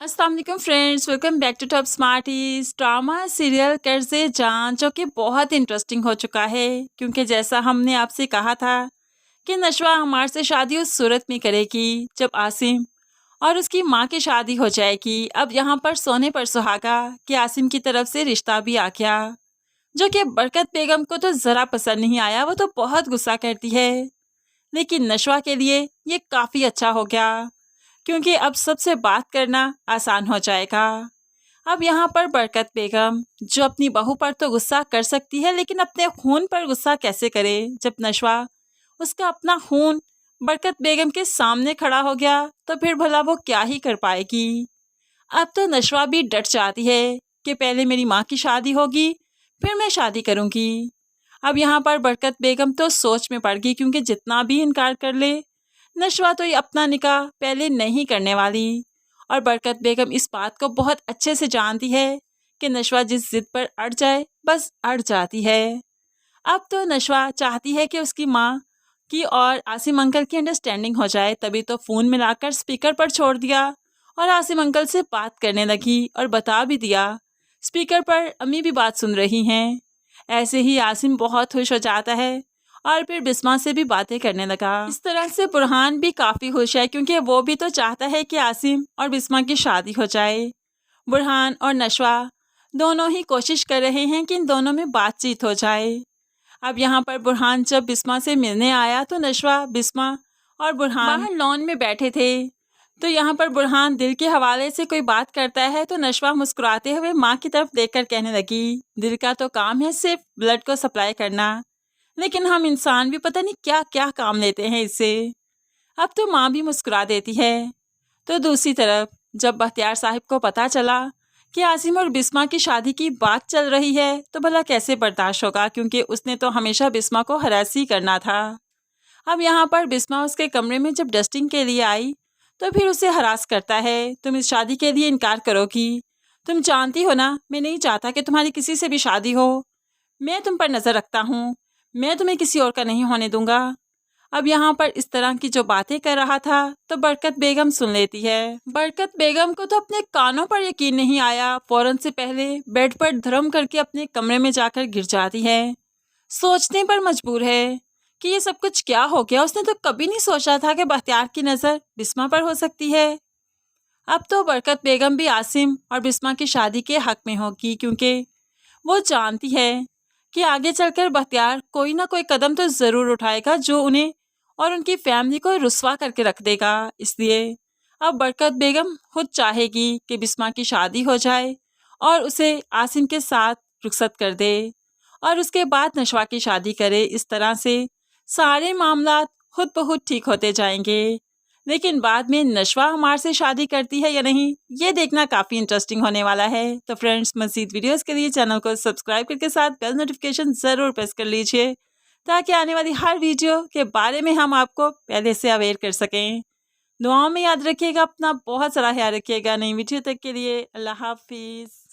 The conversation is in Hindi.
अस्सलाम वालेकुम friends, welcome back to top smarties. Drama serial कर्ज़े जान जो कि बहुत इंटरेस्टिंग हो चुका है, क्योंकि जैसा हमने आपसे कहा था कि नशवा हमार से शादी उस सूरत में करेगी जब आसिम और उसकी माँ की शादी हो जाएगी। अब यहाँ पर सोने पर सुहागा कि आसिम की तरफ से रिश्ता भी आ गया, जो कि बरकत बेगम को तो ज़रा पसंद नहीं आया। वो तो बहुत गुस्सा करती है, लेकिन नशवा के लिए ये काफ़ी अच्छा हो गया, क्योंकि अब सबसे बात करना आसान हो जाएगा। अब यहाँ पर बरकत बेगम जो अपनी बहू पर तो गुस्सा कर सकती है, लेकिन अपने खून पर गुस्सा कैसे करे जब नशवा उसका अपना खून बरकत बेगम के सामने खड़ा हो गया, तो फिर भला वो क्या ही कर पाएगी। अब तो नशवा भी डट जाती है कि पहले मेरी माँ की शादी होगी, फिर मैं शादी करूँगी। अब यहाँ पर बरकत बेगम तो सोच में पड़ गई, क्योंकि जितना भी इनकार कर ले नशवा तो ये अपना निकाह पहले नहीं करने वाली। और बरकत बेगम इस बात को बहुत अच्छे से जानती है कि नशवा जिस जिद पर अड़ जाए बस अड़ जाती है। अब तो नशवा चाहती है कि उसकी माँ की और आसिम अंकल की अंडरस्टैंडिंग हो जाए, तभी तो फ़ोन मिलाकर स्पीकर पर छोड़ दिया और आसिम अंकल से बात करने लगी और बता भी दिया स्पीकर पर अम्मी भी बात सुन रही हैं। ऐसे ही आसिम बहुत खुश हो जाता है और फिर बिस्मा से भी बातें करने लगा। इस तरह से बुरहान भी काफ़ी खुश है, क्योंकि वो भी तो चाहता है कि आसिम और बिस्मा की शादी हो जाए। बुरहान और नशवा दोनों ही कोशिश कर रहे हैं कि इन दोनों में बातचीत हो जाए। अब यहाँ पर बुरहान जब बिस्मा से मिलने आया तो नशवा, बिस्मा और बुरहान बाहर लॉन में बैठे थे। तो यहाँ पर बुरहान दिल के हवाले से कोई बात करता है तो नशवा मुस्कुराते हुए माँ की तरफ देखकर कहने लगी, दिल का तो काम है सिर्फ ब्लड को सप्लाई करना, लेकिन हम इंसान भी पता नहीं क्या क्या काम लेते हैं इससे। अब तो माँ भी मुस्कुरा देती है। तो दूसरी तरफ जब बख्तियार साहिब को पता चला कि आसिम और बिस्मा की शादी की बात चल रही है, तो भला कैसे बर्दाश्त होगा, क्योंकि उसने तो हमेशा बिस्मा को हरास ही करना था। अब यहाँ पर बिस्मा उसके कमरे में जब डस्टिंग के लिए आई तो फिर उसे हरास करता है, तुम इस शादी के लिए इनकार करोगी, तुम जानती हो ना मैं नहीं चाहता कि तुम्हारी किसी से भी शादी हो, मैं तुम पर नज़र रखता हूँ, मैं तुम्हें किसी और का नहीं होने दूंगा। अब यहाँ पर इस तरह की जो बातें कर रहा था तो बरकत बेगम सुन लेती है। बरकत बेगम को तो अपने कानों पर यकीन नहीं आया, फौरन से पहले बेड पर धर्म करके अपने कमरे में जाकर गिर जाती है। सोचने पर मजबूर है कि ये सब कुछ क्या हो गया। उसने तो कभी नहीं सोचा था कि बख्तियार की नज़र बिस्मा पर हो सकती है। अब तो बरकत बेगम भी आसिम और बिस्मा की शादी के हक में होगी, क्योंकि वो जानती है कि आगे चलकर बख्तियार कोई ना कोई कदम तो ज़रूर उठाएगा जो उन्हें और उनकी फैमिली को रुस्वा करके रख देगा। इसलिए अब बरकत बेगम खुद चाहेगी कि बिस्मा की शादी हो जाए और उसे आसिम के साथ रुखसत कर दे और उसके बाद नशवा की शादी करे। इस तरह से सारे मामला खुद ब खुद ठीक होते जाएंगे। लेकिन बाद में नशवा हमार से शादी करती है या नहीं, ये देखना काफ़ी इंटरेस्टिंग होने वाला है। तो फ्रेंड्स, मज़ीद वीडियोस के लिए चैनल को सब्सक्राइब करके साथ बेल नोटिफिकेशन ज़रूर प्रेस कर लीजिए, ताकि आने वाली हर वीडियो के बारे में हम आपको पहले से अवेयर कर सकें। दुआओं में याद रखिएगा, अपना बहुत सारा ख्याल रखिएगा। नई वीडियो तक के लिए अल्लाह हाफिज़।